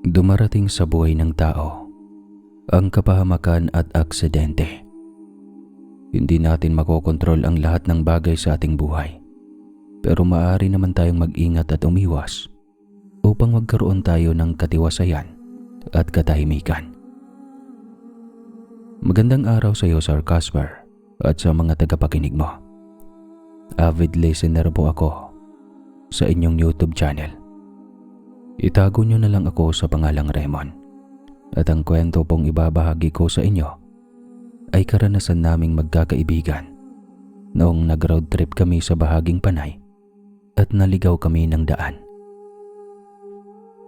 Dumarating sa buhay ng tao ang kapahamakan at aksidente. Hindi natin makokontrol ang lahat ng bagay sa ating buhay. Pero maaari naman tayong mag-ingat at umiwas upang magkaroon tayo ng katiwasayan at katahimikan. Magandang araw sa iyo, Sir Casper, at sa mga tagapakinig mo. Avid listener po ako sa inyong YouTube channel. Itago niyo na lang ako sa pangalang Raymond, at ang kwento pong ibabahagi ko sa inyo ay karanasan naming magkakaibigan noong nag-road trip kami sa bahaging Panay at naligaw kami ng daan.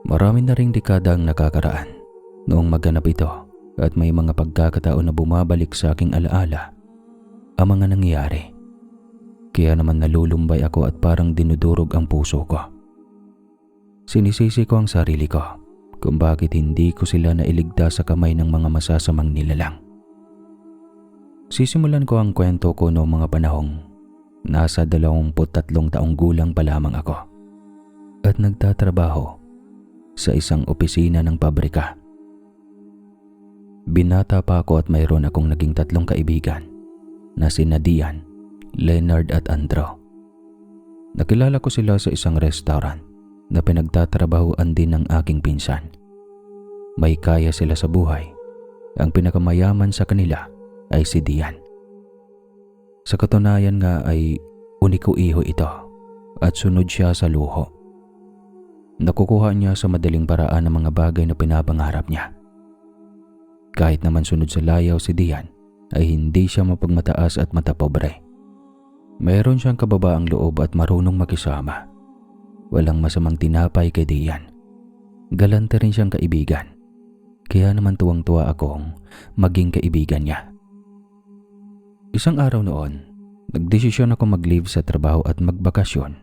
Marami na ring dekada ang nakakaraan noong maganap ito at may mga pagkakataon na bumabalik sa aking alaala ang mga nangyari. Kaya naman nalulumbay ako at parang dinudurog ang puso ko. Sinisisi ko ang sarili ko kung bakit hindi ko sila nailigtas sa kamay ng mga masasamang nilalang. Sisimulan ko ang kwento ko noong mga panahong nasa 23 taong gulang pa lamang ako at nagtatrabaho sa isang opisina ng pabrika. Binata pa ako at mayroon akong naging 3 kaibigan na sina Dian, Leonard at Andrew. Nakilala ko sila sa isang restaurant na pinagtatrabahuan din ng aking pinsan. May kaya sila sa buhay. Ang pinakamayaman sa kanila ay si Dian. Sa katunayan nga ay uniko-iho ito at sunod siya sa luho. Nakukuha niya sa madaling paraan ang mga bagay na pinapangarap niya. Kahit naman sunod sa layaw si Dian, ay hindi siya mapagmataas at matapobre. Mayroon siyang kababaang loob at marunong makisama. Walang masamang tinapay kay Dian. Galante rin siyang kaibigan. Kaya naman tuwang-tuwa akong maging kaibigan niya. Isang araw noon, nagdesisyon ako mag-leave sa trabaho at magbakasyon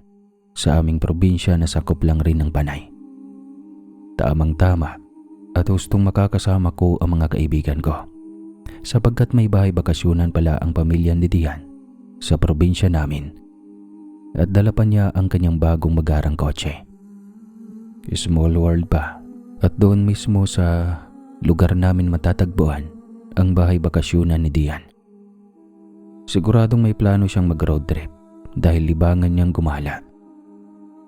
sa aming probinsya na sakop lang rin ng Panay. Tamang-tama at gustong makakasama ko ang mga kaibigan ko sapagkat may bahay bakasyonan pala ang pamilya ni Dian sa probinsya namin at dala pa niya ang kanyang bagong magarang kotse. Small world pa at doon mismo sa lugar namin matatagpuan ang bahay bakasyonan ni Dian. Siguradong may plano siyang mag-road trip dahil libangan niyang gumala.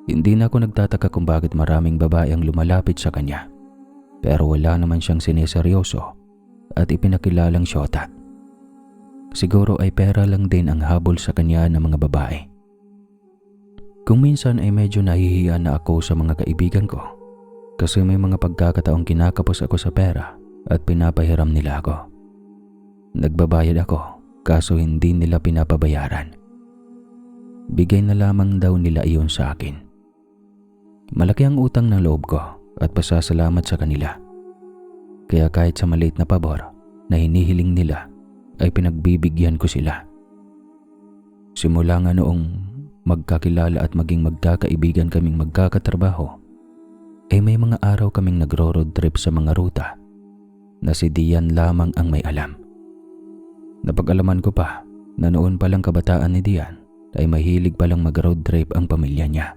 Hindi na ako nagtataka kung bakit maraming babae ang lumalapit sa kanya, pero wala naman siyang sineseryoso at ipinakilalang syota. Siguro ay pera lang din ang habol sa kanya ng mga babae. Kung minsan ay medyo nahihiya na ako sa mga kaibigan ko kasi may mga pagkakataong kinakapos ako sa pera at pinapahiram nila ako. Nagbabayad ako kaso hindi nila pinapabayaran. Bigay na lamang daw nila iyon sa akin. Malaki ang utang ng loob ko at pasasalamat sa kanila. Kaya kahit sa maliit na pabor na hinihiling nila ay pinagbibigyan ko sila. Simula nga noong magkakilala at maging magkakaibigan kaming magkakatrabaho, ay may mga araw kaming nagro-road trip sa mga ruta na si Dian lamang ang may alam. Napag-alaman ko pa na noon palang kabataan ni Dian ay mahilig palang mag-road trip ang pamilya niya.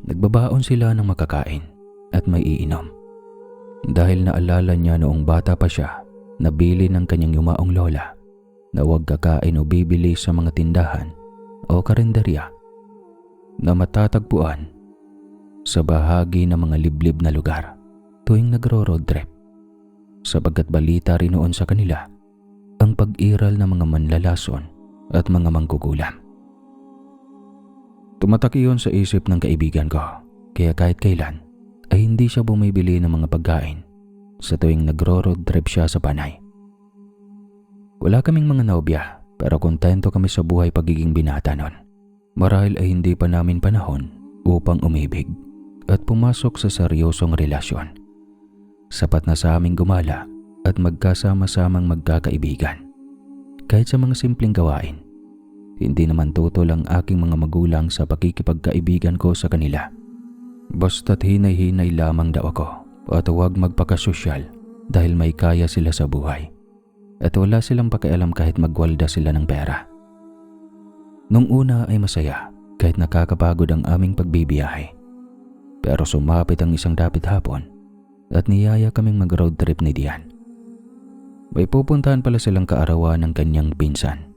Nagbabaon sila ng makakain at may iinom. Dahil naalala niya noong bata pa siya, nabili ng kanyang yumaong lola na huwag kakain o bibili sa mga tindahan o karinderya na matatagpuan sa bahagi ng mga liblib na lugar tuwing nagro-road trip, sapagkat balita rin noon sa kanila ang pag-iral ng mga manlalason at mga mangkukulam. Tumatak iyon sa isip ng kaibigan ko, kaya kahit kailan ay hindi siya bumibili ng mga pagkain sa tuwing nagro-road trip siya sa Panay. Wala kaming mga nobya pero kontento kami sa buhay pagiging binata noon. Marahil ay hindi pa namin panahon upang umibig at pumasok sa seryosong relasyon. Sapat na sa aming gumala at magkasama-samang magkakaibigan. Kahit sa mga simpleng gawain, hindi naman tutol ang aking mga magulang sa pakikipagkaibigan ko sa kanila. Basta't hinay-hinay lamang daw ako at huwag magpakasosyal dahil may kaya sila sa buhay. At wala silang pakialam kahit magwalda sila ng pera. Nung una ay masaya kahit nakakapagod ang aming pagbibiyahe. Pero sumapit ang isang dapit hapon at niyaya kaming mag-road trip ni Dian. May pupuntahan pala silang kaarawan ng kanyang pinsan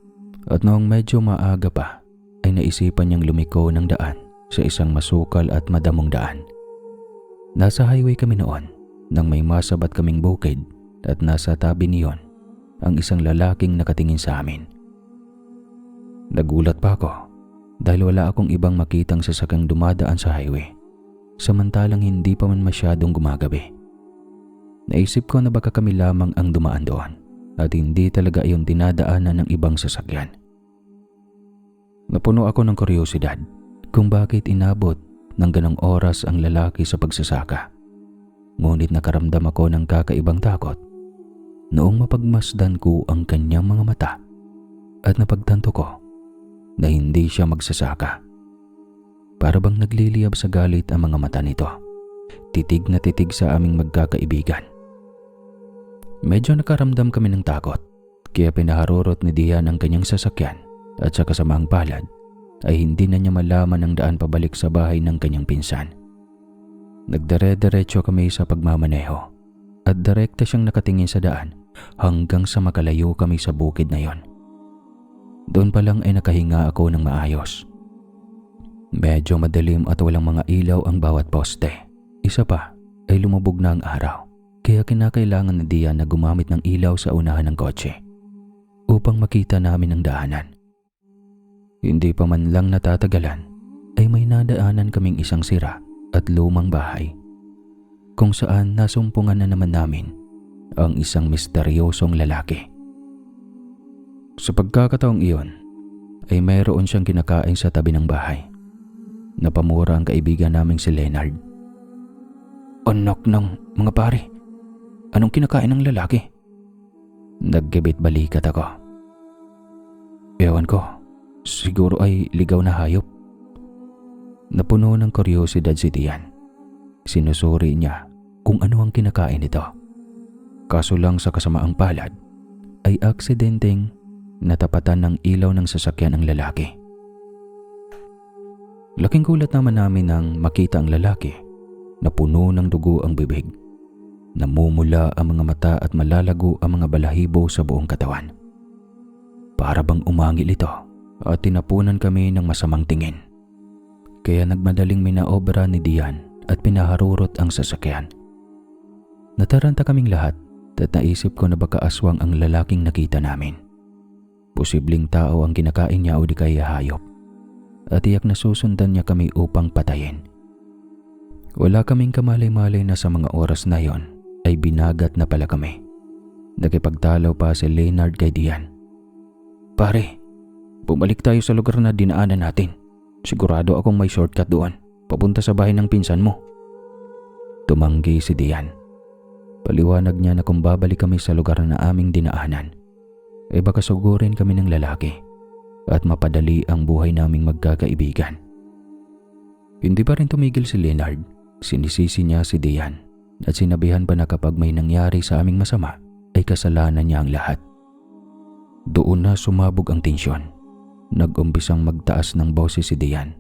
at noong medyo maaga pa ay naisipan niyang lumiko ng daan sa isang masukal at madamong daan. Nasa highway kami noon nang may masabat kaming bukid at nasa tabi niyon ang isang lalaking nakatingin sa amin. Nagulat pa ako dahil wala akong ibang makitang sasakyang dumadaan sa highway samantalang hindi pa man masyadong gumagabi. Naisip ko na baka kami lamang ang dumaan doon at hindi talaga iyon dinadaanan ng ibang sasakyan. Napuno ako ng kuryosidad kung bakit inabot ng ganong oras ang lalaki sa pagsasaka. Ngunit nakaramdam ako ng kakaibang takot noong mapagmasdan ko ang kanyang mga mata at napagtanto ko na hindi siya magsasaka. Para bang nagliliyab sa galit ang mga mata nito, titig na titig sa aming magkakaibigan. Medyo nakaramdam kami ng takot kaya pinaharurot ni Dian ang kanyang sasakyan at sa kasamaang palad ay hindi na niya malaman ang daan pabalik sa bahay ng kanyang pinsan. Nagdire-diretso kami sa pagmamaneho at direkta siyang nakatingin sa daan hanggang sa makalayo kami sa bukid na yon. Doon pa lang ay nakahinga ako ng maayos. Medyo madilim at walang mga ilaw ang bawat poste. Isa pa ay lumubog na ang araw kaya kinakailangan ni Dian na gumamit ng ilaw sa unahan ng kotse upang makita namin ang daanan. Hindi pa man lang natatagalan ay may nadaanan kaming isang sira at lumang bahay kung saan nasumpungan na naman namin ang isang misteryosong lalaki. Sa pagkakataong iyon ay mayroon siyang kinakain sa tabi ng bahay. Napamura ang kaibigan naming si Leonard. Anak ng mga pare, anong kinakain ng lalaki? Nagkibit balikat ako. Ewan ko, siguro ay ligaw na hayop. Napuno ng kuryosidad si Dian. Sinusuri niya kung ano ang kinakain nito. Kaso lang sa kasamaang palad ay aksidenteng natapatan ng ilaw ng sasakyan ang lalaki. Laking gulat naman namin nang makita ang lalaki na puno ng dugo ang bibig. Namumula ang mga mata at malalago ang mga balahibo sa buong katawan. Para bang umangil ito at tinapunan kami ng masamang tingin. Kaya nagmadaling minaobra ni Dian at pinaharurot ang sasakyan. Nataranta kaming lahat at naisip ko na baka aswang ang lalaking nakita namin. Posibleng tao ang kinakain niya o di kaya hayop. At tiyak na susundan niya kami upang patayin. Wala kaming kamalay-malay na sa mga oras na yon ay binagat na pala kami. Nakipagtalaw pa si Leonard kay Dian. Pare, bumalik tayo sa lugar na dinaanan natin. Sigurado akong may shortcut doon, papunta sa bahay ng pinsan mo. Tumanggi si Dian. Paliwanag niya na kung babalik kami sa lugar na aming dinaanan, ay baka sugurin kami ng lalaki at mapadali ang buhay naming magkakaibigan. Hindi pa rin tumigil si Leonard. Sinisisi niya si Dian at sinabihan pa na kapag may nangyari sa aming masama ay kasalanan niya ang lahat. Doon na sumabog ang tensyon. Nag-umpisang magtaas ng boses si Dian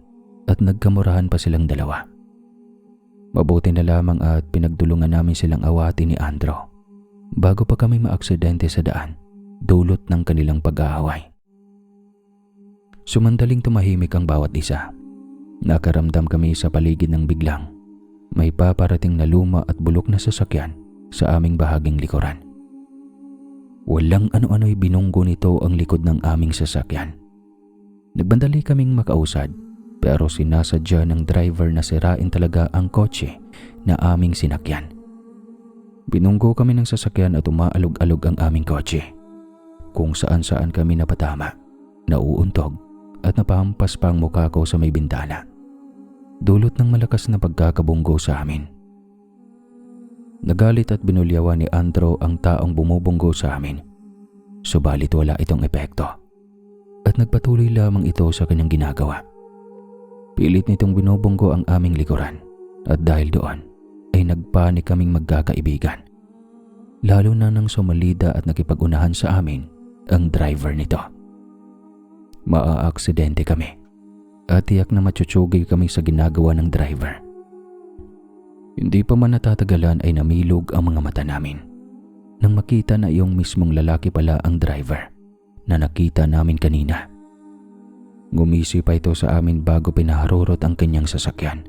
at nagkamurahan pa silang dalawa. Mabuti na lamang at pinagdulungan namin silang awati ni Andrew bago pa kami maaksidente sa daan dulot ng kanilang pag-aaway. Sumandaling tumahimik ang bawat isa. Nakaramdam kami sa paligid ng biglang may paparating na luma at bulok na sasakyan sa aming bahaging likuran. Walang ano-ano'y binunggo nito ang likod ng aming sasakyan. Nagbandali kaming makausad pero sinasadya ng driver na sirain talaga ang kotse na aming sinakyan. Binunggo kami ng sasakyan at umaalog-alog ang aming kotse. Kung saan-saan kami napatama, nauuntog at napahampas pa ang mukha ko sa may bintana. Dulot ng malakas na pagkakabunggo sa amin. Nagalit at binulyawan ni Andrew ang taong bumubunggo sa amin. Subalit wala itong epekto. At nagpatuloy lamang ito sa kanyang ginagawa. Pilit nitong binubunggo ang aming likuran. At dahil doon ay nagpanik kaming magkakaibigan. Lalo na nang sumalida at nakipag-unahan sa amin ang driver nito. Maaaksidente kami. At tiyak na matsutsugay kami sa ginagawa ng driver. Hindi pa man natatagalan ay namilog ang mga mata namin nang makita na iyong mismong lalaki pala ang driver na nakita namin kanina. Ngumisi pa ito sa amin bago pinaharurot ang kanyang sasakyan.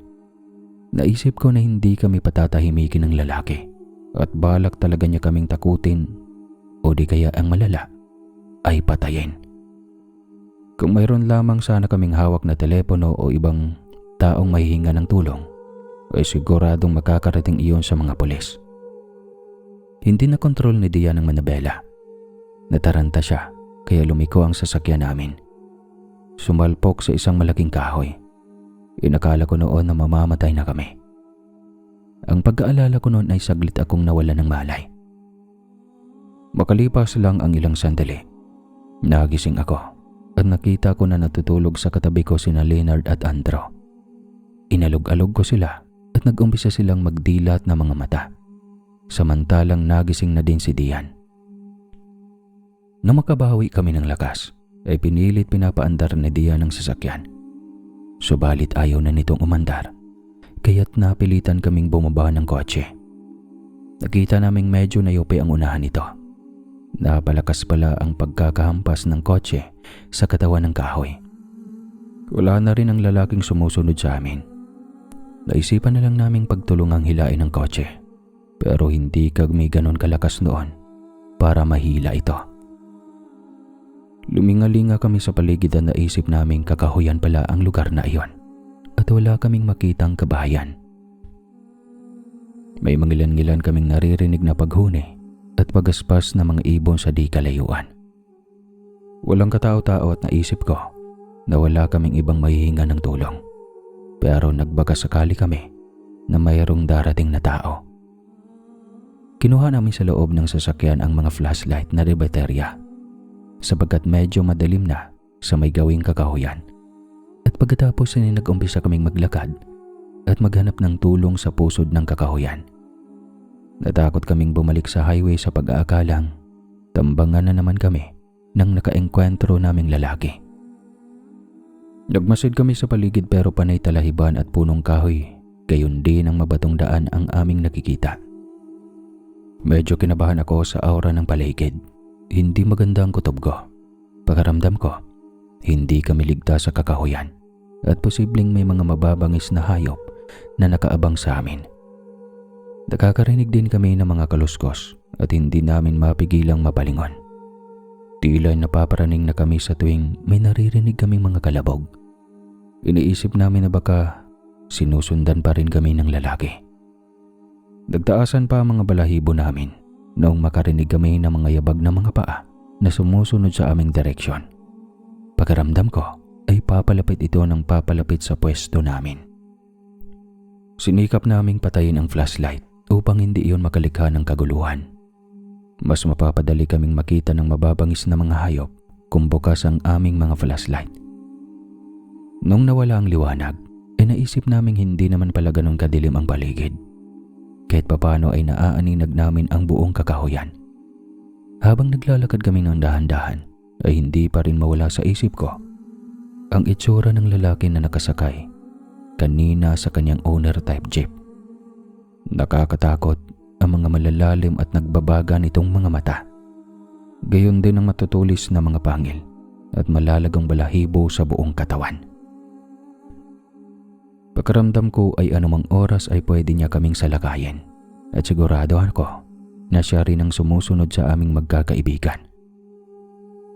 Naisip ko na hindi kami patatahimikin ng lalaki at balak talaga niya kaming takutin o di kaya ang malala ay patayin. Kung mayroon lamang sana kaming hawak na telepono o ibang taong mahihinga ng tulong, ay siguradong makakarating iyon sa mga pulis. Hindi na kontrol ni Dian ang manabela. Nataranta siya kaya lumiko ang sasakyan namin. Sumalpok sa isang malaking kahoy. Inakala ko noon na mamamatay na kami. Ang pagkaalala ko noon ay saglit akong nawala ng malay. Makalipas lang ang ilang sandali, nagising ako at nakita ko na natutulog sa katabi ko sina Leonard at Andrew. Inalog-alog ko sila at nag-umpisa silang magdilat na mga mata. Samantalang nagising na din si Dian. Nang makabawi kami ng lakas, ay pinilit pinapaandar ni Dian ang sasakyan. Subalit ayaw na nitong umandar, kaya't napilitan kaming bumaba ng kotse. Nakita naming medyo nayupi ang unahan nito. Napalakas pala ang pagkakahampas ng kotse sa katawan ng kahoy. Wala na rin ang lalaking sumusunod sa amin. Naisipan na lang naming pagtulungang hilain ang kotse, pero hindi kami ganon kalakas noon para mahila ito. Lumingalinga kami sa paligid at naisip naming kakahuyan pala ang lugar na iyon at wala kaming makitang kabahayan. May mangilan-ngilan kaming naririnig na paghuni at pagaspas na mga ibon sa di kalayuan. Walang katao-tao at naisip ko na wala kaming ibang mahihinga ng tulong, pero nagbaka sakali kami na mayroong darating na tao. Kinuha namin sa loob ng sasakyan ang mga flashlight na de baterya sapagkat medyo madilim na sa may gawing kakahuyan. At pagkatapos ay nag-umpisa kaming maglakad at maghanap ng tulong sa pusod ng kakahuyan. Natakot kaming bumalik sa highway sa pag-aakalang tambangan na naman kami ng nakaengkwentro naming lalaki. Nagmasid kami sa paligid pero panay talahiban at punong kahoy, gayon din ang mabatong daan ang aming nakikita. Medyo kinabahan ako sa aura ng paligid. Hindi maganda ang kutob ko. Pakaramdam ko, hindi kami ligtas sa kakahuyan at posibleng may mga mababangis na hayop na nakaabang sa amin. Nakakarinig din kami ng mga kaluskos at hindi namin mapigilang mapalingon. Tila napaparaning na kami sa tuwing may naririnig kaming mga kalabog. Iniisip namin na baka sinusundan pa rin kami ng lalaki. Nagtaasan pa ang mga balahibo namin noong makarinig kami ng mga yabag na mga paa na sumusunod sa aming direksyon. Pakiramdam ko ay papalapit ito ng papalapit sa pwesto namin. Sinikap naming patayin ang flashlight upang hindi iyon makalikha ng kaguluhan. Mas mapapadali kaming makita ng mababangis na mga hayop kung bukas ang aming mga flashlight. Nung nawala ang liwanag, ay naisip naming hindi naman pala ganun kadilim ang paligid. Kahit papano ay naaaninag namin ang buong kakahuyan. Habang naglalakad kami ng dahan-dahan, ay hindi pa rin mawala sa isip ko ang itsura ng lalaki na nakasakay kanina sa kanyang owner type jeep. Nakakatakot ang mga malalalim at nagbabaga nitong mga mata. Gayon din ang matutulis na mga pangil at malalagang balahibo sa buong katawan. Pakiramdam ko ay anumang oras ay pwede niya kaming salakayin at sigurado ako na siya rin ang sumusunod sa aming magkakaibigan.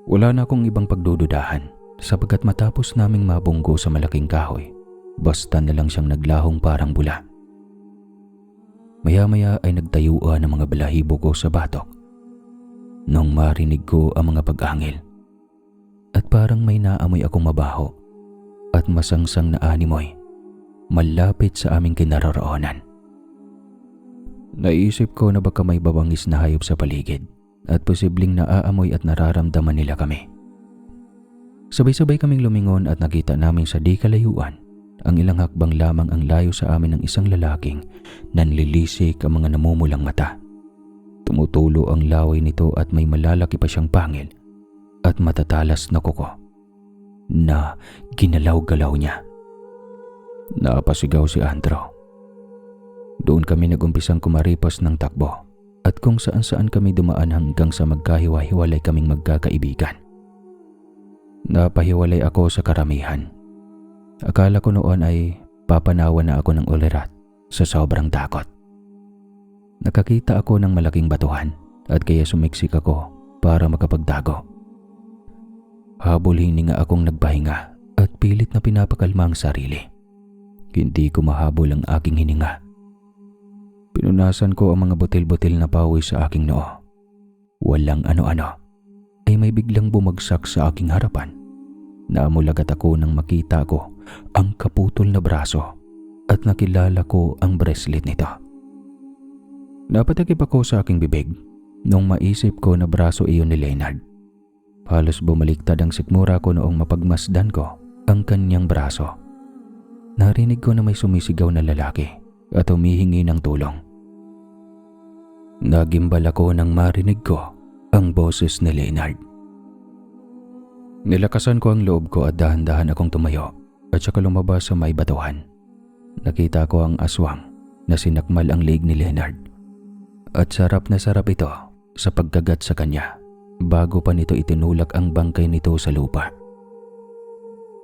Wala na akong ibang pagdududahan sapagkat matapos naming mabunggo sa malaking kahoy, basta na lang siyang naglahong parang bula. Maya-maya ay nagtayuan ang mga balahibo ko sa batok nung marinig ko ang mga pag-angil at parang may naamoy akong mabaho at masangsang na animoy malapit sa aming kinaroroonan. Naisip ko na baka may babangis na hayop sa paligid at posibleng naaamoy at nararamdaman nila kami. Sabay-sabay kaming lumingon at nakita namin sa di kalayuan ang ilang hakbang lamang ang layo sa amin ng isang lalaking nanlilisik ang mga namumulang mata. Tumutulo ang laway nito at may malalaki pa siyang pangil at matatalas na kuko na ginalaw-galaw niya. Napasigaw si Andrew. Doon kami nagumpisang kumaripos ng takbo at kung saan-saan kami dumaan hanggang sa magkahiwa-hiwalay kaming magkakaibigan. Napahiwalay ako sa karamihan. Akala ko noon ay papanawan na ako ng ulirat sa sobrang takot. Nakakita ako ng malaking batuhan at kaya sumiksik ako para makapagtago. Habol hininga akong nagpahinga at pilit na pinapakalma ang sarili. Hindi ko mahabol ang aking hininga. Pinunasan ko ang mga butil-butil na pawis sa aking noo. Walang ano-ano ay may biglang bumagsak sa aking harapan. Naamulagat ako nang makita ko ang kaputol na braso at nakilala ko ang bracelet nito. Napatakip ako sa aking bibig nung maisip ko na braso iyon ni Leonard. Halos bumaliktad ang sikmura ko noong mapagmasdan ko ang kanyang braso. Narinig ko na may sumisigaw na lalaki at humihingi ng tulong. Nagimbal ako nang marinig ko ang boses ni Leonard. Nilakasan ko ang loob ko at dahan-dahan akong tumayo at saka lumabas sa may batuhan. Nakita ko ang aswang na sinakmal ang leeg ni Leonard. At sarap na sarap ito sa pagkagat sa kanya bago pa nito itinulak ang bangkay nito sa lupa.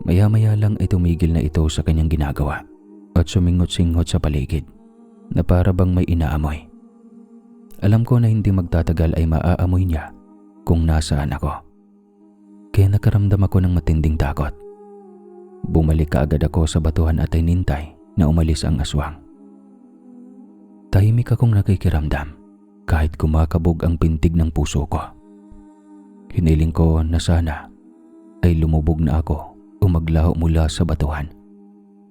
Maya-maya lang ay tumigil na ito sa kanyang ginagawa at sumingot-singot sa paligid na para bang may inaamoy. Alam ko na hindi magtatagal ay maaamoy niya kung nasaan ako. Kaya nakaramdam ako ng matinding takot. Bumalik kaagad ako sa batuhan at inintay na umalis ang aswang. Tahimik akong nakikiramdam kahit kumakabog ang pintig ng puso ko. Hiniling ko na sana ay lumubog na ako o maglaho mula sa batuhan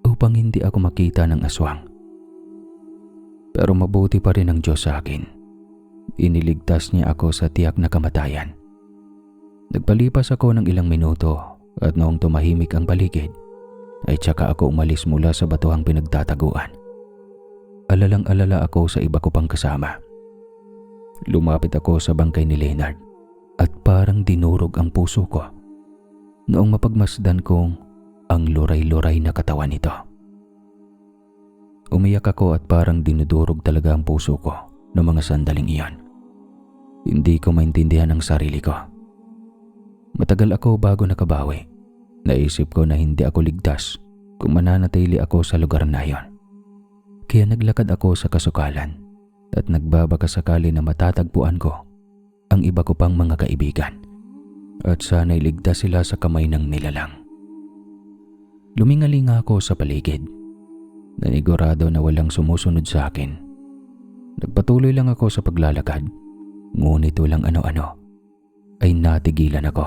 upang hindi ako makita ng aswang. Pero mabuti pa rin ang Diyos sa akin. Iniligtas niya ako sa tiyak na kamatayan. Nagpalipas ako ng ilang minuto at noong tumahimik ang paligid ay tsaka ako umalis mula sa batuhang pinagtataguan. Alalang-alala ako sa iba ko pang kasama. Lumapit ako sa bangkay ni Leonard at parang dinurog ang puso ko noong mapagmasdan kong ang luray-luray na katawan nito. Umiyak ako at parang dinudurog talaga ang puso ko noong mga sandaling iyon. Hindi ko maintindihan ang sarili ko. Matagal ako bago nakabawi. Naisip ko na hindi ako ligtas kung mananatili ako sa lugar na iyon. Kaya naglakad ako sa kasukalan at nagbabaka sakali na matatagpuan ko ang iba ko pang mga kaibigan at sana'y ligtas sila sa kamay ng nilalang. Lumingalinga ako sa paligid. Nanigurado na walang sumusunod sa akin. Nagpatuloy lang ako sa paglalakad, ngunit walang ano-ano ay natigilan ako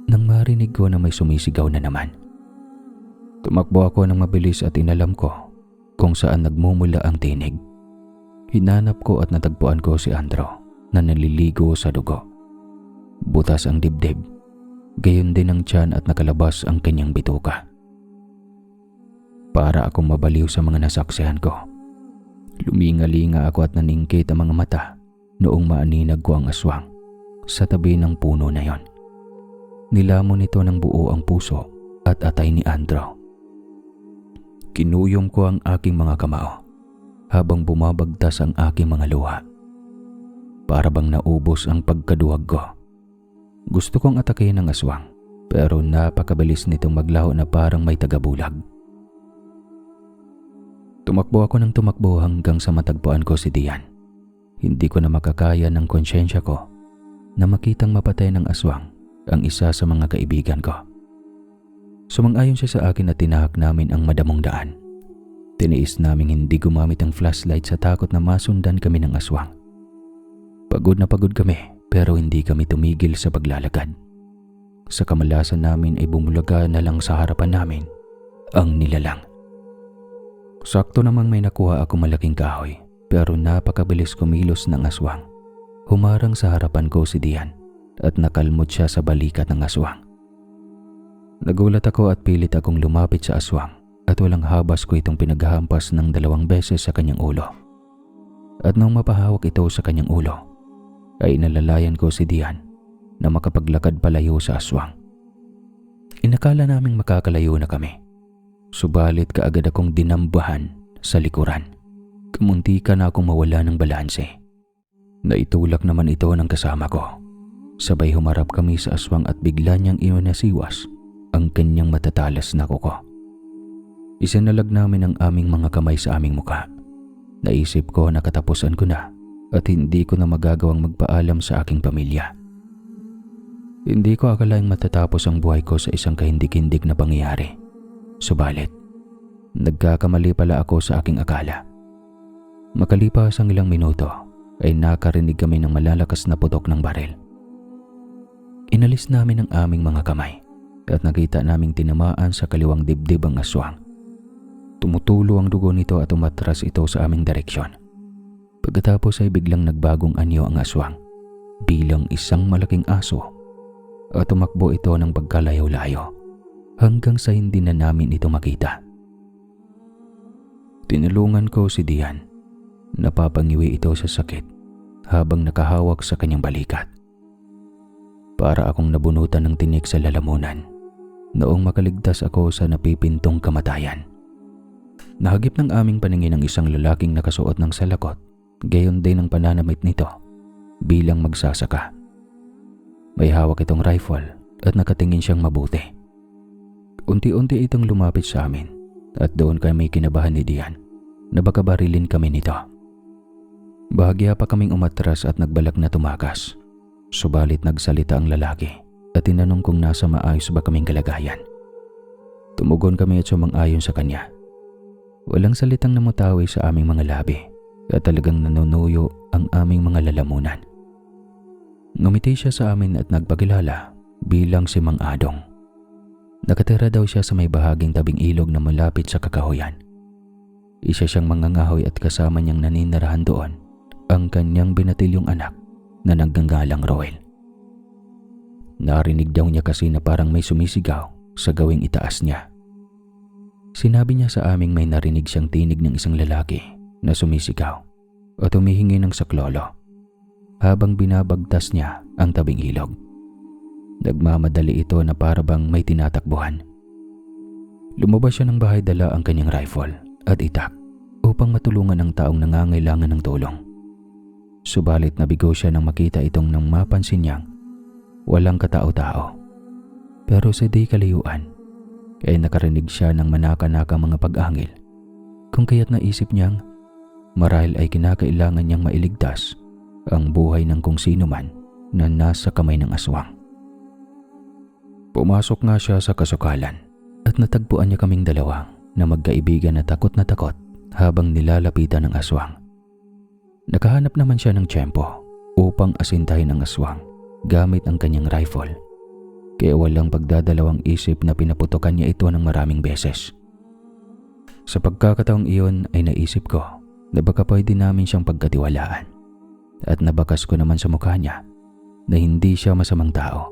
nang marinig ko na may sumisigaw na naman. Tumakbo ako ng mabilis at inalam ko kung saan nagmumula ang tinig. Hinanap ko at natagpuan ko si Andrew na naliligo sa dugo. Butas ang dibdib, gayon din ang tiyan at nakalabas ang kanyang bituka. Para akong mabaliw sa mga nasaksihan ko. Lumingalinga ako at naningkit ang mga mata noong maaninag ko ang aswang sa tabi ng puno na yon. Nilamon nito ng buo ang puso at atay ni Andrew. Kinuyom ko ang aking mga kamao habang bumabagtas ang aking mga luha. Para bang naubos ang pagkaduwag ko. Gusto kong atakehin ang aswang pero napakabilis nitong maglaho na parang may tagabulag. Tumakbo ako ng tumakbo hanggang sa matagpuan ko si Dian. Hindi ko na makakaya ng konsyensya ko na makitang mapatay ng aswang ang isa sa mga kaibigan ko. Sumang-ayon siya sa akin at tinahak namin ang madamong daan. Tiniis naming hindi gumamit ang flashlight sa takot na masundan kami ng aswang. Pagod na pagod kami pero hindi kami tumigil sa paglalakad. Sa kamalasan namin ay bumulaga na lang sa harapan namin ang nilalang. Sakto namang may nakuha ako malaking kahoy pero napakabilis kumilos ng aswang. Humarang sa harapan ko si Dian at nakalmot siya sa balikat ng aswang. Nagulat ako at pilit akong lumapit sa aswang at walang habas ko itong pinaghahampas ng 2 beses sa kanyang ulo. At nang mapahawak ito sa kanyang ulo, ay inalalayan ko si Dian na makapaglakad palayo sa aswang. Inakala naming makakalayo na kami. Subalit kaagad akong dinambahan sa likuran. Kamuntikan na akong mawala ng balanse. Naitulak naman ito ng kasama ko. Sabay humarap kami sa aswang at bigla niyang inasiwas ang kanyang matatalas na kuko. Isinalag namin ang aming mga kamay sa aming muka. Naisip ko na katapusan ko na at hindi ko na magagawang magpaalam sa aking pamilya. Hindi ko akalaing matatapos ang buhay ko sa isang kahindik-hindik na pangyayari. Subalit, nagkakamali pala ako sa aking akala. Makalipas ang ilang minuto ay nakarinig kami ng malalakas na putok ng baril. Inalis namin ang aming mga kamay at nakita naming tinamaan sa kaliwang dibdib ang aswang. Tumutulo ang dugo nito at umatras ito sa aming direksyon. Pagkatapos ay biglang nagbagong anyo ang aswang bilang isang malaking aso at tumakbo ito ng pagkalayo-layo hanggang sa hindi na namin ito makita. Tinulungan ko si Dian. Napapangiwi ito sa sakit habang nakahawak sa kanyang balikat. Para akong nabunutan ng tinik sa lalamunan noong makaligtas ako sa napipintong kamatayan. Nahagip ng aming paningin ang isang lalaking nakasuot ng salakot, gayon din ang pananamit nito bilang magsasaka. May hawak itong rifle at nakatingin siyang mabuti. Unti-unti itong lumapit sa amin at doon kami kinabahan ni Dian na baka barilin kami nito. Bahagya pa kaming umatras at nagbalak na tumakas. Subalit nagsalita ang lalaki at tinanong kung nasa maayos ba kaming kalagayan. Tumugon kami at sumang-ayon sa kanya. Walang salitang namutawi sa aming mga labi at talagang nanunuyo ang aming mga lalamunan. Ngumiti siya sa amin at nagpakilala bilang si Mang Adong. Nakatira daw siya sa may bahaging tabing ilog na malapit sa kakahuyan. Isa siyang mangangahoy at kasama niyang naninirahan doon ang kanyang binatilyong anak na nagngangalang Roel. Narinig daw niya kasi na parang may sumisigaw sa gawing itaas niya. Sinabi niya sa aming may narinig siyang tinig ng isang lalaki na sumisigaw at humihingi ng saklolo habang binabagtas niya ang tabing ilog. Nagmamadali ito na parabang may tinatakbuhan. Lumabas siya ng bahay, dala ang kanyang rifle at itak upang matulungan ang taong nangangailangan ng tulong. Subalit nabigo siya nang makita itong nang mapansin niyang walang katao-tao. Pero sa di kalayuan ay nakarinig siya ng manaka-naka mga pag-angil, kung kaya't naisip niyang marahil ay kinakailangan niyang mailigtas ang buhay ng kung sino man na nasa kamay ng aswang. Pumasok nga siya sa kasukalan at natagpuan niya kaming dalawa na magkaibigan na takot habang nilalapitan ng aswang. Nakahanap naman siya ng tiyempo upang asintahin ang aswang gamit ang kanyang rifle. Kaya walang pagdadalawang isip na pinaputokan niya ito ng maraming beses. Sa pagkakataong iyon ay naisip ko na baka pwede namin siyang pagkatiwalaan at nabakas ko naman sa mukha niya na hindi siya masamang tao.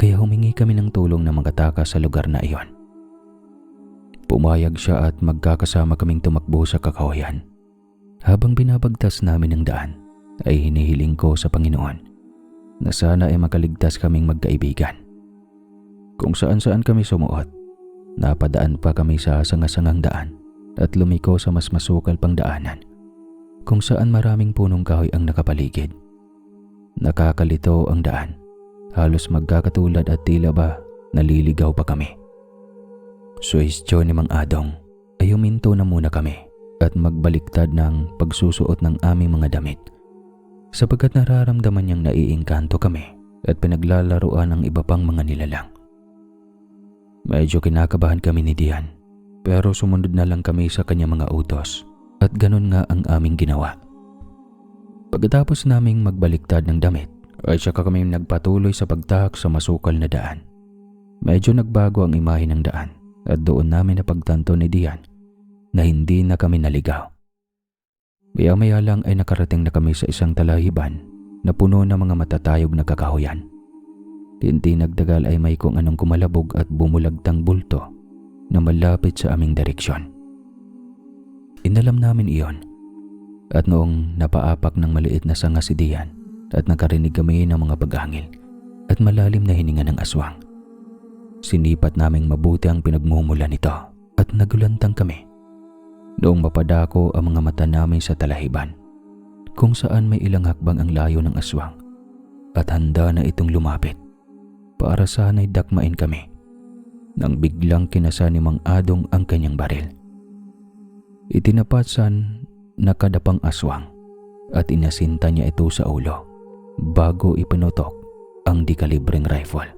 Kaya humingi kami ng tulong na makatakas sa lugar na iyon. Pumayag siya at magkakasama kaming tumakbo sa kakahuyan. Habang binabagtas namin ang daan, ay hinihiling ko sa Panginoon na sana ay makaligtas kaming magkaibigan. Kung saan-saan kami sumuot, napadaan pa kami sa sangasangang daan at lumiko sa mas masukal pang daanan kung saan maraming punong kahoy ang nakapaligid. Nakakalito ang daan, halos magkakatulad at tila ba naliligaw pa kami. Suhestyon ni Mang Adong ay huminto na muna kami at magbaliktad ng pagsusuot ng aming mga damit, sapagkat nararamdaman niyang naiingkanto kami at pinaglalaruan ng iba pang mga nilalang. Medyo kinakabahan kami ni Dian, pero sumunod na lang kami sa kanyang mga utos at ganun nga ang aming ginawa. Pagkatapos naming magbaliktad ng damit ay saka kami nagpatuloy sa pagtahak sa masukal na daan. Medyo nagbago ang imahe ng daan at doon namin napagtanto ni Dian na hindi na kami naligaw. Maya-maya lang ay nakarating na kami sa isang talahiban na puno ng mga matatayog na kakahuyan. Hindi nagdagal ay may kung anong kumalabog at bumulagtang bulto na malapit sa aming direksyon. Inalam namin iyon at noong napaapak ng maliit na sanga si Dian at nakarinig kami ng mga paghangil at malalim na hininga ng aswang, sinipat naming mabuti ang pinagmumulan nito at nagulantang kami. noong mapadako ang mga mata namin sa talahiban, kung saan may ilang hakbang ang layo ng aswang at handa na itong lumapit para sana'y dakmain kami, nang biglang kinasa ni Mang Adong ang kanyang baril. Itinapat sa nakadapang aswang at inasinta niya ito sa ulo bago ipinutok ang dekalibreng rifle.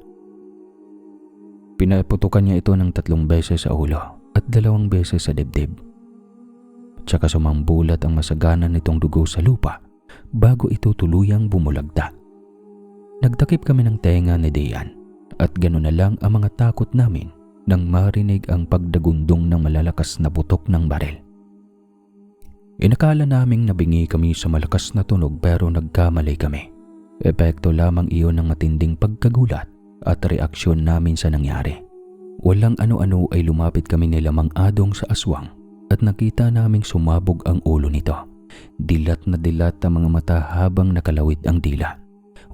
Pinaputukan niya ito ng 3 beses sa ulo at 2 beses sa dibdib. Tsaka sumambulat ang masagana nitong dugo sa lupa bago ito tuluyang bumulagta. Nagtakip kami ng tenga ni Dian at gano'n na lang ang mga takot namin nang marinig ang pagdagundong ng malalakas na putok ng baril. Inakala naming nabingi kami sa malakas na tunog pero nagkamali kami. Epekto lamang iyon ng matinding pagkagulat at reaksyon namin sa nangyari. Walang ano-ano ay lumapit kami nila Mang Adong sa aswang at nakita naming sumabog ang ulo nito. Dilat na dilat ang mga mata habang nakalawit ang dila.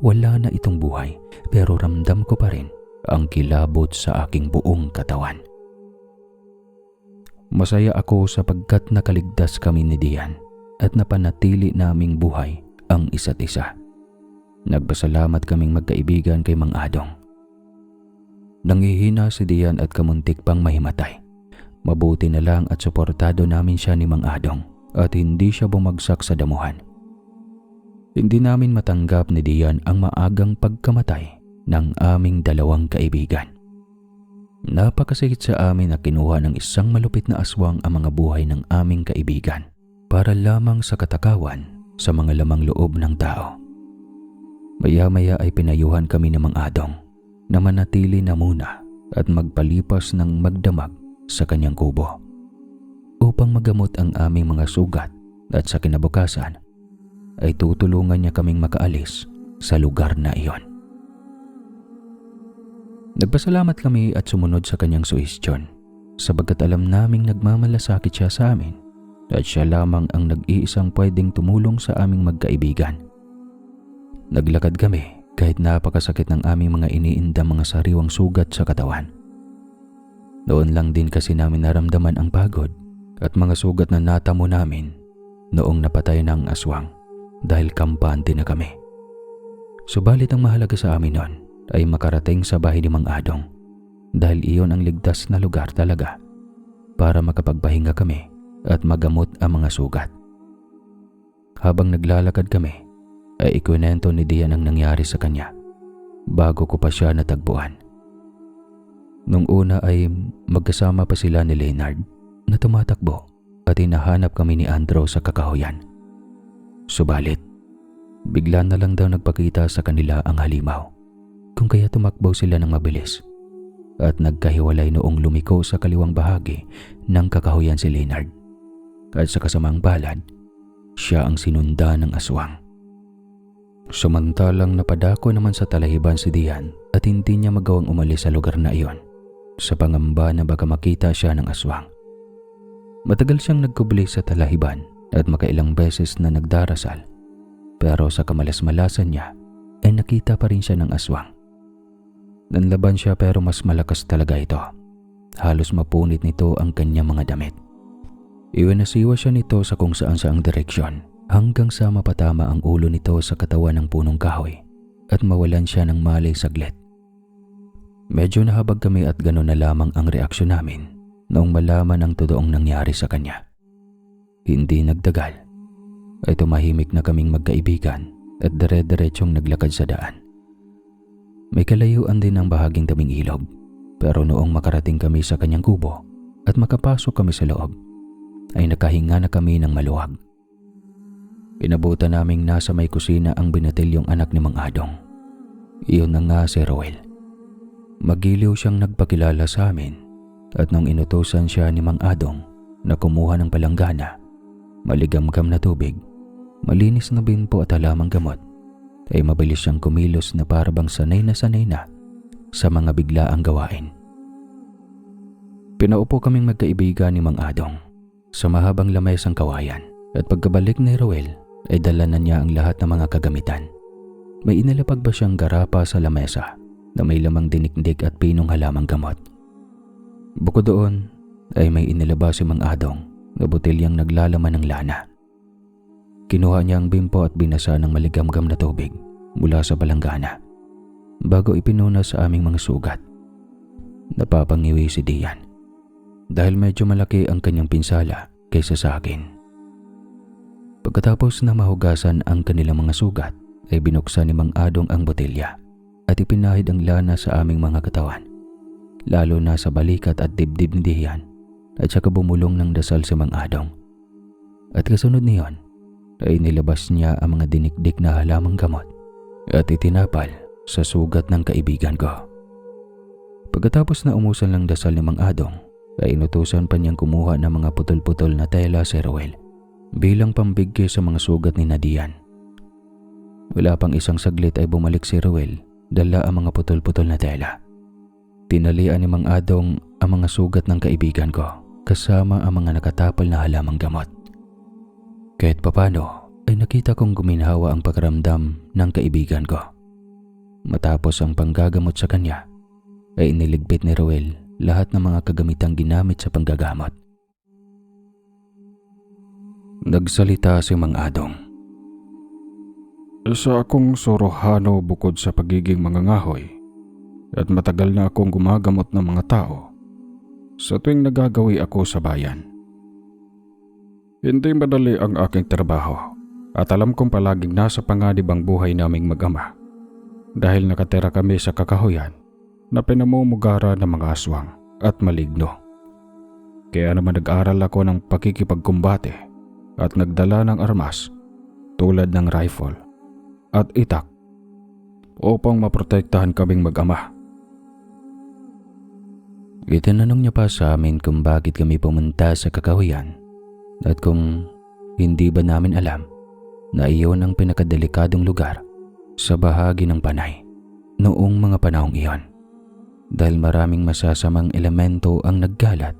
Wala na itong buhay pero ramdam ko pa rin ang kilabot sa aking buong katawan. Masaya ako sapagkat nakaligtas kami ni Dian at napanatili naming buhay ang isa't isa. Nagpasalamat kaming magkaibigan kay Mang Adong. Nangihina si Dian at kamuntik pang mahimatay. Mabuti na lang at suportado namin siya ni Mang Adong at hindi siya bumagsak sa damuhan. Hindi namin matanggap ni Dian ang maagang pagkamatay ng aming 2 kaibigan. Napakasakit sa amin na kinuha ng isang malupit na aswang ang mga buhay ng aming kaibigan para lamang sa katakawan sa mga lamang loob ng tao. Maya-maya ay pinayuhan kami ng Mang Adong na manatili na muna at magpalipas ng magdamag sa kanyang kubo upang magamot ang aming mga sugat at sa kinabukasan ay tutulungan niya kaming makaalis sa lugar na iyon. Nagpasalamat kami at sumunod sa kanyang suhestyon sapagkat alam naming nagmamalasakit siya sa amin at siya lamang ang nag-iisang pwedeng tumulong sa aming magkaibigan. Naglakad kami kahit napakasakit ng aming mga iniindang mga sariwang sugat sa katawan. Noon lang din kasi namin naramdaman ang pagod at mga sugat na natamo namin noong napatay ng aswang dahil kampante na kami. Subalit ang mahalaga sa amin noon ay makarating sa bahay ni Mang Adong dahil iyon ang ligtas na lugar talaga para makapagpahinga kami at magamot ang mga sugat. Habang naglalakad kami ay ikwento ni Dian ang nangyari sa kanya bago ko pa siya natagpuan. Nung una ay magkasama pa sila ni Leonard na tumatakbo at hinahanap kami ni Andrew sa kakahuyan. Subalit, bigla na lang daw nagpakita sa kanila ang halimaw kung kaya tumakbo sila ng mabilis at nagkahiwalay noong lumiko sa kaliwang bahagi ng kakahuyan si Leonard at sa kasamang palad, siya ang sinunda ng aswang. Samantalang napadako naman sa talahiban si Dian at hindi niya magawang umalis sa lugar na iyon sa pangamba na baka makita siya ng aswang. Matagal siyang nagkubli sa talahiban at makailang beses na nagdarasal pero sa kamalas-malasan niya ay nakita pa rin siya ng aswang. Nanlaban siya pero mas malakas talaga ito. Halos mapunit nito ang kanyang mga damit. Iwanasiwa siya nito sa kung saan-saang direksyon hanggang sa mapatama ang ulo nito sa katawan ng punong kahoy at mawalan siya ng malay saglit. Medyo nahabag kami at gano'n na lamang ang reaksyon namin noong malaman ang totoong nangyari sa kanya. Hindi nagtagal ay tumahimik na kaming magkaibigan at dire-diretsong naglakad sa daan. May kalayuan din ang bahaging tabing ilog pero noong makarating kami sa kanyang kubo at makapasok kami sa loob ay nakahinga na kami ng maluwag. Inabutan naming nasa may kusina ang binatilyong anak ni Mang Adong. Iyon na nga si Roel. Magiliw siyang nagpakilala sa amin at nung inutusan siya ni Mang Adong na kumuha ng palanggana, maligamgam na tubig, malinis na bimpo at halamang gamot, ay mabilis siyang kumilos na parabang sanay na sa mga biglaang gawain. Pinaupo kaming magkaibigan ni Mang Adong sa mahabang lamesang kawayan at pagkabalik ni Roel ay dala na niya ang lahat ng mga kagamitan. May inilapag ba siyang garapa sa lamesa na may lamang dinikdik at pinong halamang gamot. Bukod doon ay may inilaba si Mang Adong na botilyang naglalaman ng lana. Kinuha niya ang bimpo at binasa ng maligamgam na tubig mula sa balanggana bago ipinunas sa aming mga sugat. Napapangiwi si Dian dahil medyo malaki ang kanyang pinsala kaysa sa akin. Pagkatapos na mahugasan ang kanilang mga sugat, ay binuksan ni Mang Adong ang botilya at ipinahid ang lana sa aming mga katawan, lalo na sa balikat at dibdib ni Dian, at saka bumulong ng dasal si Mang Adong. At kasunod niyon ay nilabas niya ang mga dinikdik na halamang gamot at itinapal sa sugat ng kaibigan ko. Pagkatapos na umusan ng dasal ni Mang Adong, ay inutusan pa niyang kumuha ng mga putol-putol na tela si Ruel bilang pambigay sa mga sugat ni Dian. Wala pang isang saglit ay bumalik si Ruel, dala ang mga putol-putol na tela. Tinalian ni Mang Adong ang mga sugat ng kaibigan ko kasama ang mga nakatapal na halamang gamot. Kahit papano ay nakita kong guminhawa ang pakiramdam ng kaibigan ko. Matapos ang panggagamot sa kanya, ay iniligpit ni Ruel lahat ng mga kagamitang ginamit sa panggagamot. Nagsalita si Mang Adong. Isa akong Sorohano bukod sa pagiging mangangahoy at matagal na akong gumagamot ng mga tao sa tuwing nagagawi ako sa bayan. Hindi madali ang aking trabaho at alam kong palaging nasa panganib ang buhay naming mag-ama dahil nakatira kami sa kakahuyan na pinamumugara ng mga aswang at maligno. Kaya naman nag-aral ako ng pakikipagkumbate at nagdala ng armas tulad ng rifle at itak upang maprotektahan kaming mag-ama. Itinanong niya pa sa amin kung bakit kami pumunta sa kakahuyan at kung hindi ba namin alam na iyon ang pinakadelikadong lugar sa bahagi ng Panay noong mga panahong iyon, dahil maraming masasamang elemento ang naggalat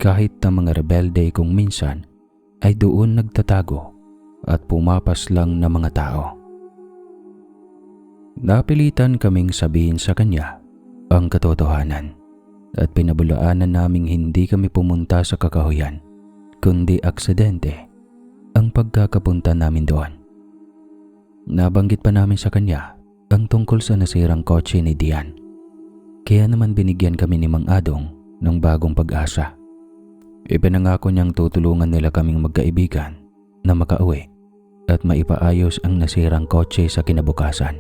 kahit ang mga rebelde kung minsan ay doon nagtatago at pumapas lang ng mga tao. Napilitan kaming sabihin sa kanya ang katotohanan at pinabulaanan naming hindi kami pumunta sa kakahuyan kundi aksidente ang pagkakapunta namin doon. Nabanggit pa namin sa kanya ang tungkol sa nasirang kotse ni Dian, kaya naman binigyan kami ni Mang Adong ng bagong pag-asa. Ipinangako niyang tutulungan nila kaming magkaibigan na makauwi at maipaayos ang nasirang kotse sa kinabukasan.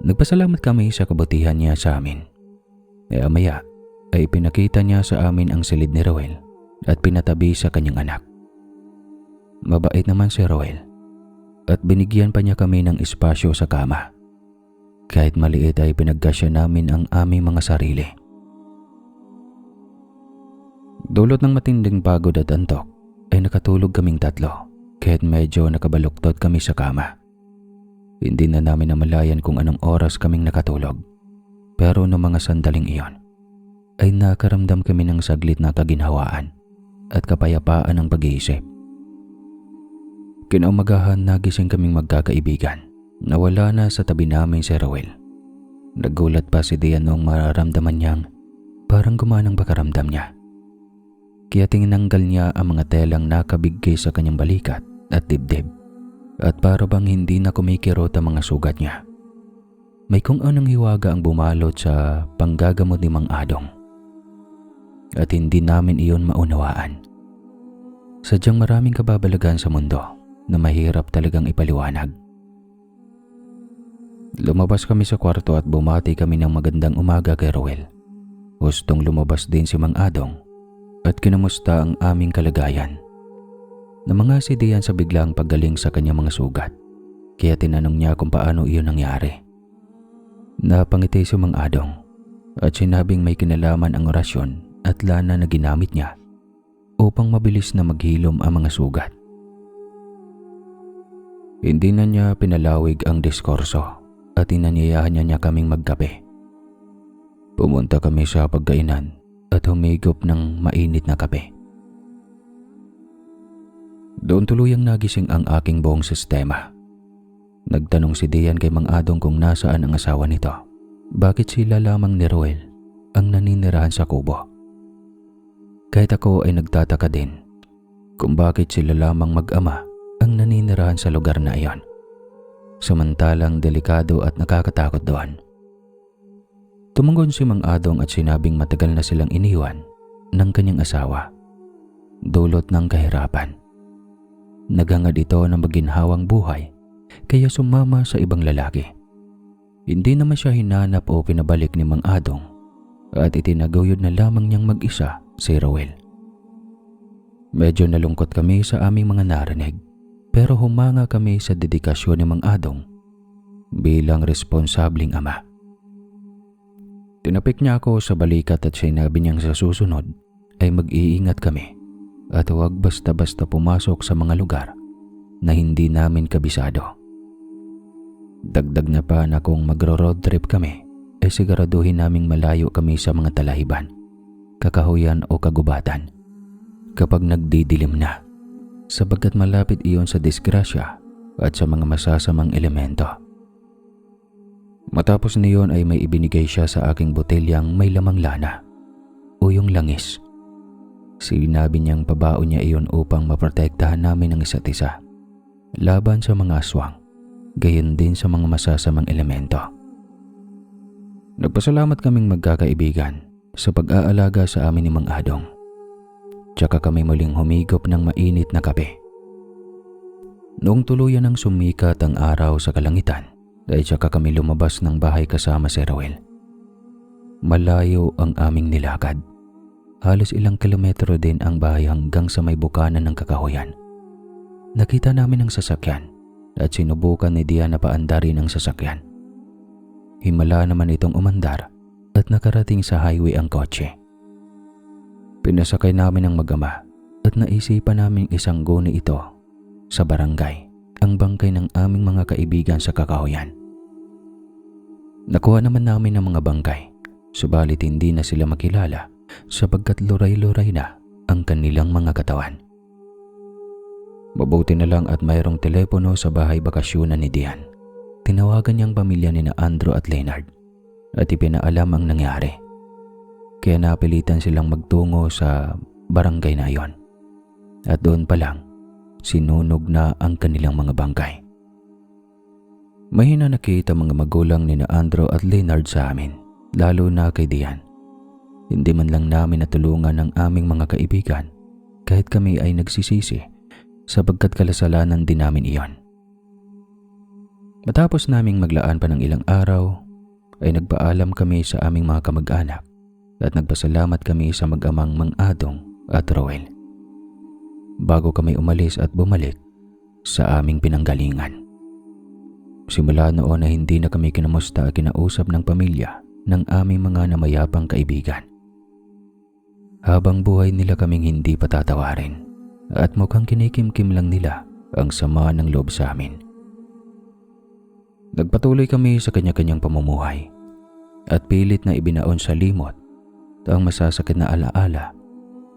Nagpasalamat kami sa kabutihan niya sa amin. Maya ay pinakita niya sa amin ang silid ni Ruel at pinatabi sa kanyang anak. Mabait naman si Ruel at binigyan pa niya kami ng espasyo sa kama. Kahit maliit ay pinagkasya namin ang aming mga sarili. Dulot ng matinding pagod at antok ay nakatulog kaming tatlo kahit medyo nakabaluktot kami sa kama. Hindi na namin namalayan kung anong oras kaming nakatulog, pero noong mga sandaling iyon ay nakaramdam kami ng saglit na kaginhawaan at kapayapaan ng pag-iisip. Kinaumagahan nagising kaming magkakaibigan na wala na sa tabi namin si Ruel. Nagulat pa si Dian noong mararamdaman niyang parang gumanang pakaramdam niya. Kaya tinanggal niya ang mga telang nakabigay sa kanyang balikat at dibdib at para bang hindi na kumikirot ang mga sugat niya. May kung anong hiwaga ang bumalot sa panggagamot ni Mang Adong at hindi namin iyon maunawaan. Sadyang maraming kababalagan sa mundo na mahirap talagang ipaliwanag. Lumabas kami sa kwarto at bumati kami ng magandang umaga kay Ruel. Gustong lumabas din si Mang Adong at kinamusta ang aming kalagayan. Namangasi Dian sa biglang paggaling sa kanyang mga sugat, kaya tinanong niya kung paano iyon nangyari. Napangiti si Mang Adong at sinabing may kinalaman ang orasyon at lana na ginamit niya upang mabilis na maghilom ang mga sugat. Hindi na niya pinalawig ang diskurso at inanyayahan niya kaming magkape. Pumunta kami sa pagkainan at humigop ng mainit na kape. Doon tuluyang nagising ang aking buong sistema. Nagtanong si Dian kay Mang Adong kung nasaan ang asawa nito. Bakit sila lamang ni Ruel ang naninirahan sa kubo? Kahit ako ay nagtataka din kung bakit sila lamang mag-ama ang naninirahan sa lugar na iyon. Samantalang delikado at nakakatakot doon. Tumungon si Mang Adong at sinabing matagal na silang iniwan ng kanyang asawa, dulot ng kahirapan. Naghangad ito ng maginhawang buhay kaya sumama sa ibang lalaki. Hindi naman siya hinanap o pinabalik ni Mang Adong at itinaguyod na lamang niyang mag-isa si Roel. Medyo nalungkot kami sa aming mga narinig pero humanga kami sa dedikasyon ni Mang Adong bilang responsabling ama. Tinapik niya ako sa balikat at sinabi niyang sa susunod ay mag-iingat kami at huwag basta-basta pumasok sa mga lugar na hindi namin kabisado. Dagdag na pa na kung magro-road trip kami ay siguraduhin naming malayo kami sa mga talahiban, kakahuyan o kagubatan kapag nagdidilim na, sapagkat malapit iyon sa disgrasya at sa mga masasamang elemento. Matapos niyon ay may ibinigay siya sa aking botelyang may lamang lana o yung langis. Sinabi niyang pabaon niya iyon upang maprotektahan namin ang isa't isa laban sa mga aswang, gayon din sa mga masasamang elemento. Nagpasalamat kaming magkakaibigan sa pag-aalaga sa amin ni Mang Adong. Tsaka kami muling humigop ng mainit na kape. Noong tuluyan ng sumikat ang araw sa kalangitan, ay tsaka kami lumabas ng bahay kasama si Roel. Malayo ang aming nilakad. Halos ilang kilometro din ang bahay hanggang sa may bukanan ng kakahuyan. Nakita namin ang sasakyan at sinubukan ni Dian na paandarin ang sasakyan. Himala naman itong umandar at nakarating sa highway ang kotse. Pinasakay namin ang mag-ama at naisipan namin isangguni ito sa barangay, ang bangkay ng aming mga kaibigan sa kakahuyan. Nakuha naman namin ang mga bangkay, subalit hindi na sila makilala sapagkat luray-luray na ang kanilang mga katawan. Mabuti na lang at mayroong telepono sa bahay bakasyunan ni Dian. Tinawagan niyang pamilya ni na Andrew at Leonard at ipinaalam ang nangyari. Kaya napilitan silang magtungo sa barangay na iyon. At doon pa lang, sinunog na ang kanilang mga bangkay. Mahina nakita mga magulang ni na Andrew at Leonard sa amin, lalo na kay Dian. Hindi man lang namin natulungan ang aming mga kaibigan kahit kami ay nagsisisi sapagkat kalasalanan din namin iyon. Matapos naming maglaan pa ng ilang araw ay nagpaalam kami sa aming mga kamag-anak at nagpasalamat kami sa mag-amang Mang Adong at Roel bago kami umalis at bumalik sa aming pinanggalingan. Simula noon ay hindi na kami kinamusta at kinausap ng pamilya ng aming mga namayapang kaibigan. Habang buhay nila kaming hindi patatawarin at mukhang kinikimkim lang nila ang sama ng loob sa amin. Nagpatuloy kami sa kanya-kanyang pamumuhay at pilit na ibinaon sa limot ang masasakit na alaala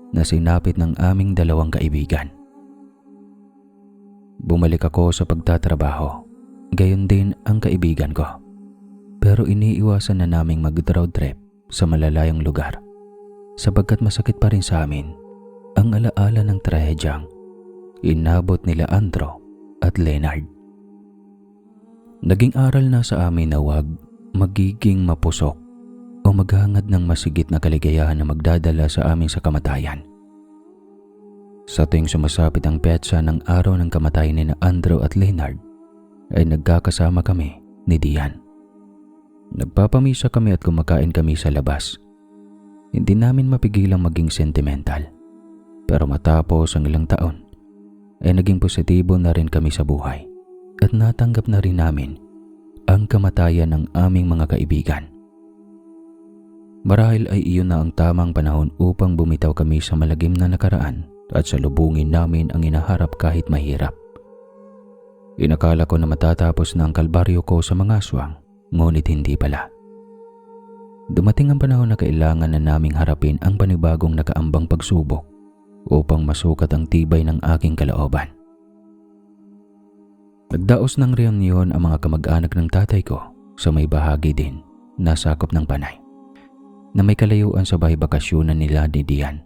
na sinapit ng aming dalawang kaibigan. Bumalik ako sa pagtatrabaho, gayon din ang kaibigan ko. Pero iniiwasan na naming mag-road trip sa malalayong lugar sapagkat masakit pa rin sa amin ang alaala ng trahedyang inabot nila Andrew at Leonard. Naging aral na sa amin na huwag magiging mapusok o maghangad ng masigit na kaligayahan na magdadala sa amin sa kamatayan. Sa tuwing sumasapit ang petsa ng araw ng kamatayan ni na Andrew at Leonard, ay nagkakasama kami ni Dian. Nagpapamisa kami at kumakain kami sa labas. Hindi namin mapigilang maging sentimental. Pero matapos ang ilang taon, ay naging positibo na rin kami sa buhay at natanggap na rin namin ang kamatayan ng aming mga kaibigan. Marahil ay iyon na ang tamang panahon upang bumitaw kami sa malagim na nakaraan at salubungin namin ang inaharap kahit mahirap. Inakala ko na matatapos na ang kalbaryo ko sa mga aswang, ngunit hindi pala. Dumating ang panahon na kailangan na naming harapin ang panibagong nakaambang pagsubok upang masukat ang tibay ng aking kalooban. Nagdaos ng reunion ang mga kamag-anak ng tatay ko sa may bahagi din na sakop ng Panay, na may kalayuan sa bahay bakasyunan nila ni Dian.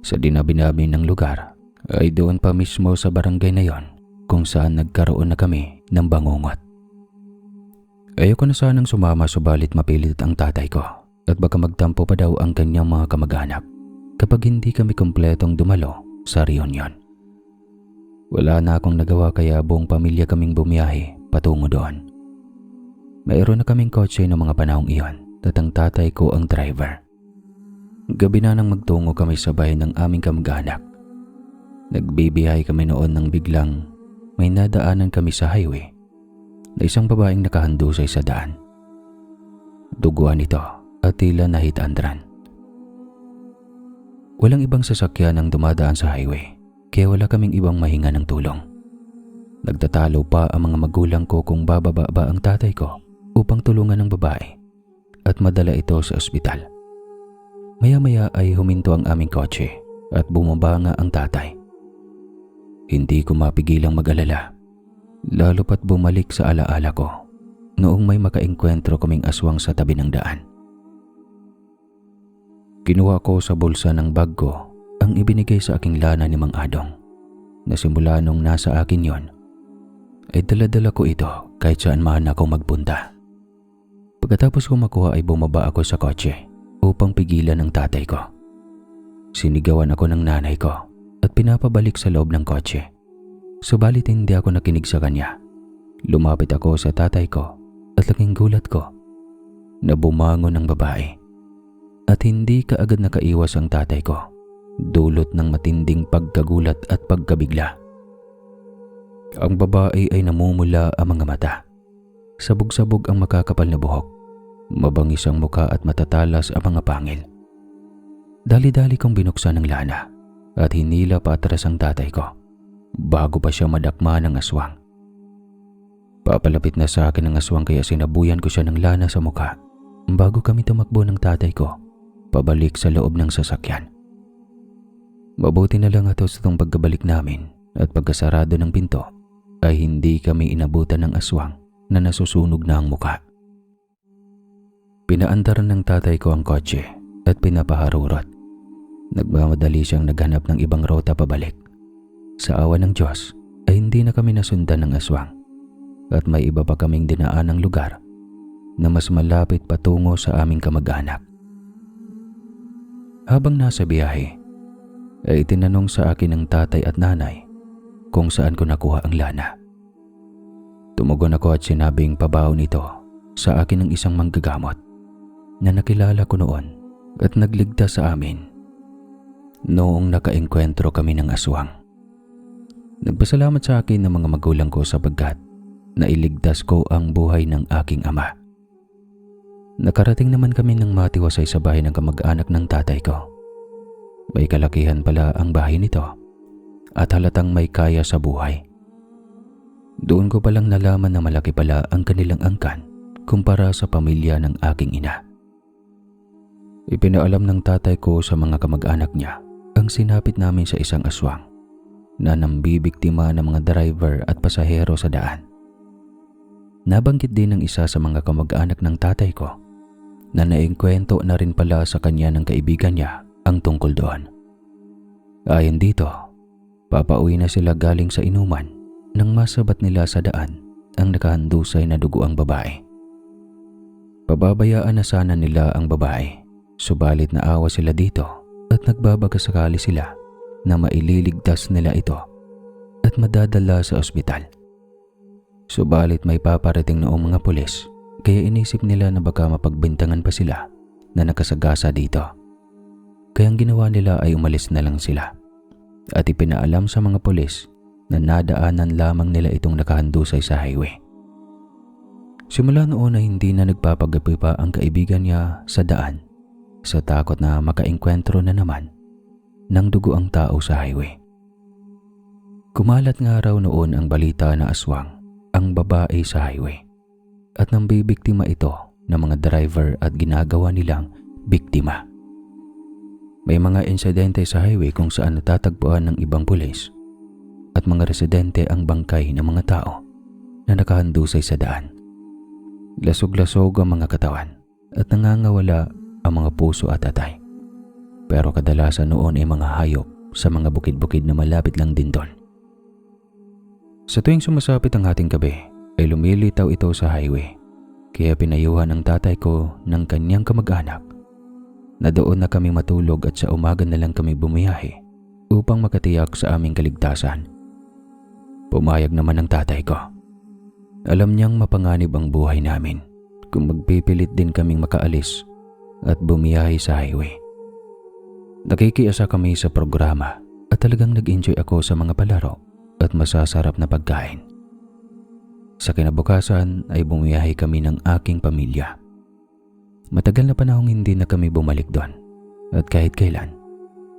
Sa dinabi-nabi ng lugar ay doon pa mismo sa barangay na yon kung saan nagkaroon na kami ng bangungot. Ayoko na sanang sumama subalit mapilit ang tatay ko at baka magtampo pa daw ang kanyang mga kamag-anak kapag hindi kami kumpletong dumalo sa reunion. Wala na akong nagawa kaya buong pamilya kaming bumiyahe patungo doon. Mayroon na kaming kotse ng mga panahong iyon at ang tatay ko ang driver. Gabi na nang magtungo kami sa bahay ng aming kamag-anak. Nagbibiyahe kami noon nang biglang may nadaanan kami sa highway na isang babaeng nakahandusay sa daan. Duguan ito at tila na-hit and run. Walang ibang sasakyan ang dumadaan sa highway kaya wala kaming ibang mahinga ng tulong. Nagtatalo pa ang mga magulang ko kung bababa ba ang tatay ko upang tulungan ang babae at madala ito sa ospital. Maya-maya ay huminto ang aming kotse at bumaba nga ang tatay. Hindi ko mapigilang mag-alala, lalo pat bumalik sa alaala ko noong may makaengkwentro kaming aswang sa tabi ng daan. Kinuha ko sa bulsa ng bag ko ang ibinigay sa aking lana ni Mang Adong na simula nung nasa akin yon ay dala-dala ko ito kahit saan man ako magpunta. Pagkatapos ko makuha ay bumaba ako sa kotse upang pigilan ang tatay ko. Sinigawan ako ng nanay ko at pinapabalik sa loob ng kotse. Subalit hindi ako nakinig sa kanya. Lumapit ako sa tatay ko at laking gulat ko na bumangon ang babae. At hindi kaagad nakaiwas ang tatay ko, dulot ng matinding pagkagulat at pagkabigla. Ang babae ay namumula ang mga mata. Sabog-sabog ang makakapal na buhok. Mabangis ang muka at matatalas ang mga pangil. Dali-dali kong binuksan ang lana at hinila pa atras ang tatay ko bago pa siya madakma ng aswang. Papalapit na sa akin ang aswang kaya sinabuyan ko siya ng lana sa muka bago kami tumakbo ng tatay ko pabalik sa loob ng sasakyan. Mabuti na lang atos itong pagkabalik namin at pagkasarado ng pinto ay hindi kami inabutan ng aswang na nasusunog na ang muka. Pinaandaran ng tatay ko ang kotse at pinapaharurot. Nagmamadali siyang naghanap ng ibang rota pabalik. Sa awa ng Diyos ay hindi na kami nasundan ng aswang at may iba pa kaming dinaan ng lugar na mas malapit patungo sa aming kamag-anak. Habang nasa biyahe, ay itinanong sa akin ng tatay at nanay kung saan ko nakuha ang lana. Tumugon ako at sinabing pabaon nito sa akin ng isang manggagamot na nakilala ko noon at nagligtas sa amin noong nakaengkwentro kami ng aswang. Nagpasalamat sa akin ng mga magulang ko sapagkat nailigtas ko ang buhay ng aking ama. Nakarating naman kami ng matiwasay sa bahay ng kamag-anak ng tatay ko. May kalakihan pala ang bahay nito at halatang may kaya sa buhay. Doon ko palang nalaman na malaki pala ang kanilang angkan kumpara sa pamilya ng aking ina. Ipinaalam ng tatay ko sa mga kamag-anak niya ang sinapit namin sa isang aswang na nambibiktima ng mga driver at pasahero sa daan. Nabanggit din ng isa sa mga kamag-anak ng tatay ko na naengkwento na rin pala sa kanya ng kaibigan niya ang tungkol doon. Ayon dito, papauwi na sila galing sa inuman nang masabat nila sa daan ang nakahandusay na dugo ang babae. Pababayaan na sana nila ang babae, subalit naawa sila dito at nagbabagakasakali sila na maililigtas nila ito at madadala sa ospital. Subalit may paparating noong mga pulis kaya inisip nila na baka mapagbintangan pa sila na nakasagasa dito. Kaya ang ginawa nila ay umalis na lang sila at ipinaalam sa mga pulis na nadaanan lamang nila itong nakahandusay sa highway. Simula noon ay hindi na nagpapagapi pa ang kaibigan niya sa daan sa takot na makaengkwentro na naman ng dugo ang tao sa highway. Kumalat nga raw noon ang balita na aswang ang babae sa highway at nambibiktima ito ng mga driver at ginagawa nilang biktima. May mga insidente sa highway kung saan natatagpuan ng ibang pulis at mga residente ang bangkay ng mga tao na nakahandusay sa daan. Lasog-lasog ang mga katawan at nangangawala ang mga puso at atay. pero kadalasan noon ay mga hayop sa mga bukid-bukid na malapit lang din doon. Sa tuwing sumasapit ang hating gabi ay lumilitaw ito sa highway, kaya pinayuhan ang tatay ko ng kanyang kamag-anak na doon na kami matulog at sa umaga na lang kami bumiyahe upang makatiyak sa aming kaligtasan. Pumayag naman ang tatay ko. Alam niyang mapanganib ang buhay namin kung magpipilit din kaming makaalis at bumiyahe sa highway. Nakikiasa kami sa programa at talagang nag-enjoy ako sa mga palaro at masasarap na pagkain. Sa kinabukasan ay bumiyahe kami ng aking pamilya. Matagal na panahong hindi na kami bumalik doon at kahit kailan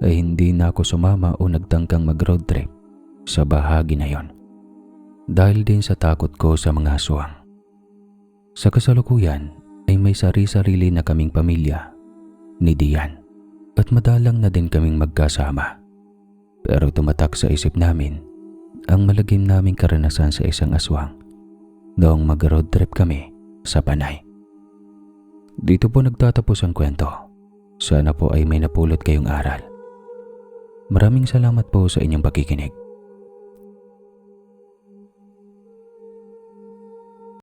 ay hindi na ako sumama o nagtangkang mag-road trip sa bahagi na yon dahil din sa takot ko sa mga aswang. Sa kasalukuyan ay may sari-sarili na kaming pamilya ni Dian at madalang na din kaming magkasama. Pero tumatak sa isip namin ang malagim naming karanasan sa isang aswang noong mag-road trip kami sa Panay. Dito po nagtatapos ang kwento. Sana po ay may napulot kayong aral. Maraming salamat po sa inyong pakikinig.